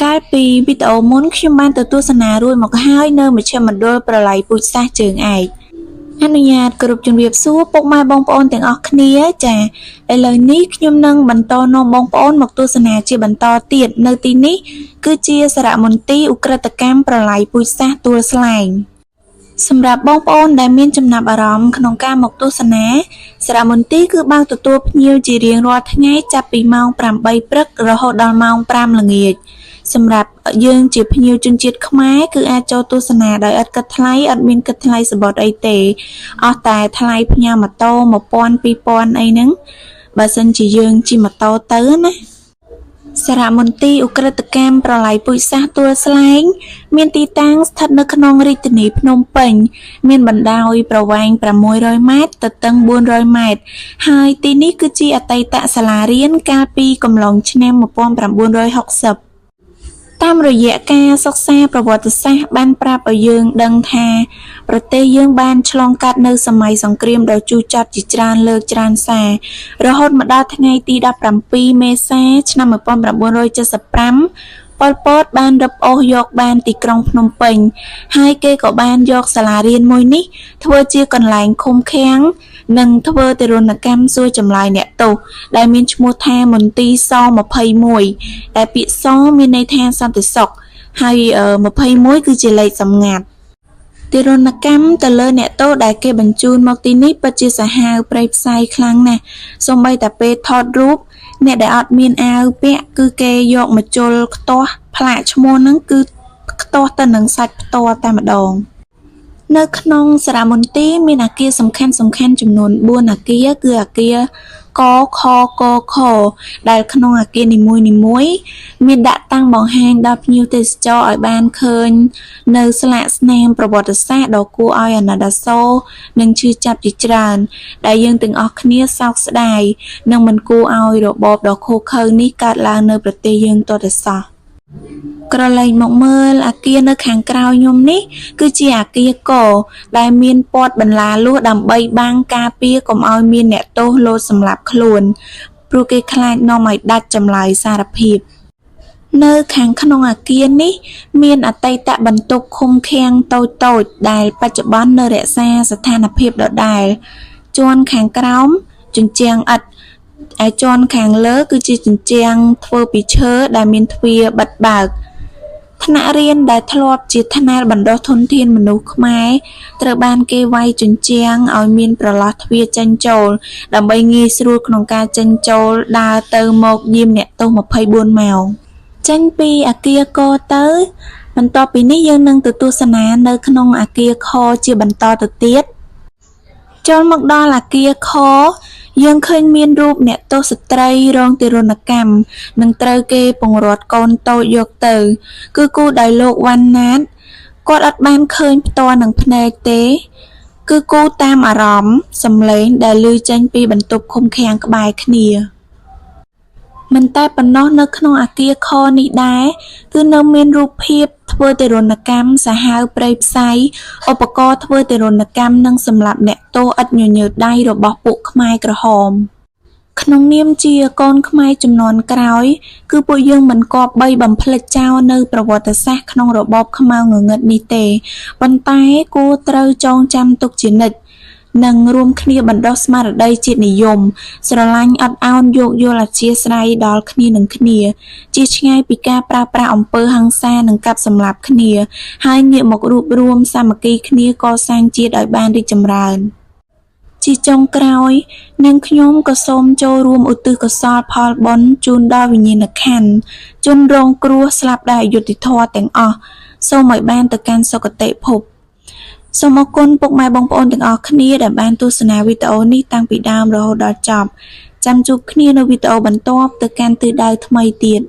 កាលពីវីដេអូមុនខ្ញុំបានទៅទស្សនារួចមកហើយនៅមជ្ឈមណ្ឌលប្រឡ័យពូជសាសន៍ជើងឯកអនុញ្ញាតគោរពជំរាបសួរពុកម៉ែបងប្អូនទាំងអស់គ្នាចាឥឡូវនេះខ្ញុំនឹងបន្តនាំបងប្អូនមកទស្សនាជាបន្តទៀតនៅទីនេះគឺជាសារមន្ទីរឧក្រិដ្ឋកម្មប្រឡ័យពូជសាសន៍ទួលស្លែងសម្រាប់បងប្អូនដែលមានចំណាប់អារម្មណ៍ក្នុងការមកទស្សនាសារមន្ទីរគឺបើកទទួលភ្ញៀវជារៀងរាល់ថ្ងៃចាប់ពីម៉ោង 8 ព្រឹករហូតដល់ម៉ោង 5 ល្ងាចសម្រាប់យើងជាភ្ញៀវជនជាតិខ្មែរគឺអាចចូលទស្សនាដោយឥតគិតថ្លៃអត់មានគិតថ្លៃសំបុត្រអីទេអស់តែថ្លៃផ្ញើម៉ូតូ 1000 2000 អីហ្នឹងបើសិនជាយើងជិះម៉ូតូទៅណាសារមន្ទីរឧក្រិដ្ឋកម្មប្រឡ័យពូជសាសន៍ទួលស្លែងមានទីតាំងស្ថិតនៅក្នុងរាជធានីភ្នំពេញមានបណ្ដោយប្រវែង600ម៉ែត្រទទឹង400ម៉ែត្រហើយទីនេះគឺជាអតីតសាលារៀនកាលពីកំឡុងឆ្នាំ1960តាមរយៈការសិក្សាប្រវត្តិសាស្ត្របានប្រាប់ឲ្យយើងដឹងថាប្រទេសយើងបានឆ្លងកាត់នៅសម័យសង្គ្រាមដ៏ជូរចត់ជាច្រើនលើកច្រើនសាររហូតមកដល់ថ្ងៃទី17មេសាឆ្នាំ1975ប៉ុល ពតបានរឹបអូសយកបានទីក្រុងភ្នំពេញហើយគេក៏បានយកសាលារៀនមួយនេះធ្វើជាកន្លែងឃុំឃាំងនិងធ្វើទារុណកម្មសួរចម្លើយអ្នកទោសដែលមានឈ្មោះថាមន្ទីរស21ដែលពាក្យសមានន័យថាសន្តិសុខហើយ21គឺជាលេខសម្ងាត់ទារុណកម្មទៅលើអ្នកទោសដែលគេបញ្ជូនមកទីនេះពិតជាសាហាវព្រៃផ្សៃខ្លាំងណាស់សូម្បីតែពេលថតរូបអ្នកដែលអត់មានអាវពាក់គឺគេយកមកជុលខ្ទាស់ផ្លាកឈ្មោះហ្នឹងគឺខ្ទាស់ទៅនឹងសាច់ផ្ទាល់តែម្ដងនៅក្នុងសារមន្ទីរមានអគារសំខាន់ចំនួន4អគារគឺអគារកខកខដែលក្នុងអគារនីមួយមានដាក់តាំងបង្ហាញដល់ភ្ញៀវទេសចរឲ្យបានឃើញនៅស្លាកស្នាមប្រវត្តិសាស្ត្រដ៏គួរឲ្យអាណិតអាសូរនិងឈឺចាប់ជាច្រើនដែលយើងទាំងអស់គ្នាសោកស្ដាយនិងមិនគួរឲ្យរបបដ៏ឃោរឃៅនេះកើតឡើងនៅប្រទេសយើងទាល់តែសោះក្រឡេកមកមើលអគារនៅខាងក្រោយខ្ញុំនេះគឺជាអគារកដែលមានព័ទ្ធបន្លាលួសដើម្បីបាំងការពារកុំឲ្យមានអ្នកទោសលោតសម្លាប់ខ្លួនព្រោះគេខ្លាចនាំឲ្យដាច់ចម្លើយសារភាពនៅខាងក្នុងអគារនេះមានអតីតបន្ទប់ឃុំឃាំងតូចដែលបច្ចុប្បន្ននៅរក្សាស្ថានភាពដដែលជាន់ខាងក្រោមជញ្ជាំងឥដ្ឋឯជាន់ខាងលើគឺជាជញ្ជាំងធ្វើពីឈើដែលមានទ្វារបិទបើកថ្នាក់រៀនដែលធ្លាប់ជាថ្នាលបណ្ដុះធនធានមនុស្សខ្មែរត្រូវបានគេវាយជញ្ជាំងឲ្យមានប្រឡោះទ្វារចេញចូលដើម្បីងាយស្រួលក្នុងការចេញចូលដើរទៅមកយាមអ្នកទោស24ម៉ោងចេញពីអគារកទៅបន្ទាប់ពីនេះយើងនឹងទៅទស្សនានៅក្នុងអគារខជាបន្តទៅទៀតចូលមកដល់អគារខយើងឃើញមានរូបអ្នកទោសស្ត្រីរងទារុណកម្មនិងត្រូវគេពង្រាត់កូនតូចយកទៅគឺគូដោយលោកវ៉ាន់ណាតគាត់អត់បានឃើញផ្ទាល់នឹងភ្នែកទេគឺគូតាមអារម្មណ៍សំឡេងដែលឮចេញពីបន្ទប់ឃុំឃាំងក្បែរគ្នាមិនតែប៉ុណ្ណោះនៅក្នុងអគារខនេះដែរគឺនៅមានរូបភាពធ្វើទារុណកម្មសាហាវព្រៃផ្សៃឧបករណ៍ធ្វើទារុណកម្មនិងសម្រាប់អ្នកទោសឥតញញើតដៃរបស់ពួកខ្មែរក្រហមក្នុងនាមជាកូនខ្មែរជំនាន់ក្រោយគឺពួកយើងមិនគប្បីបំភ្លេចចោលនៅប្រវត្តិសាស្ត្រក្នុងរបបខ្មៅងងឹតនេះទេប៉ុន្តែគួរត្រូវចងចាំទុកជានិច្ចនិងរួមគ្នាបណ្ដុះស្មារតីជាតិនិយមស្រឡាញ់អត់ឱនយោគយល់អធ្យាស្រ័យដល់គ្នានឹងគ្នាជៀសឆ្ងាយពីការប្រើប្រាស់អំពើហិង្សានិងកាប់សម្លាប់គ្នាហើយងាកមករួបរวมសាមគ្គីគ្នាកសាងជាតិឲ្យបានរីកចម្រើនជាចុងក្រោយនាងខ្ញុំក៏សូមចូលរួមឧទ្ទិសកុសលផលបុណ្យជូនដល់វិញ្ញាណក្ខន្ធជនរងគ្រោះស្លាប់ដោយអយុត្តិធម៌ទាំងអស់សូមឲ្យបានទៅកាន់សុគតិភពសូមអរគុណពុកម៉ែបងប្អូនទាំងអស់គ្នាដែលបានទស្សនាវីដេអូនេះតាំងពីដើមរហូតដល់ចប់ចាំជួបគ្នានៅវីដេអូបន្ទាប់ទៅកាន់ទិសដៅថ្មីទៀត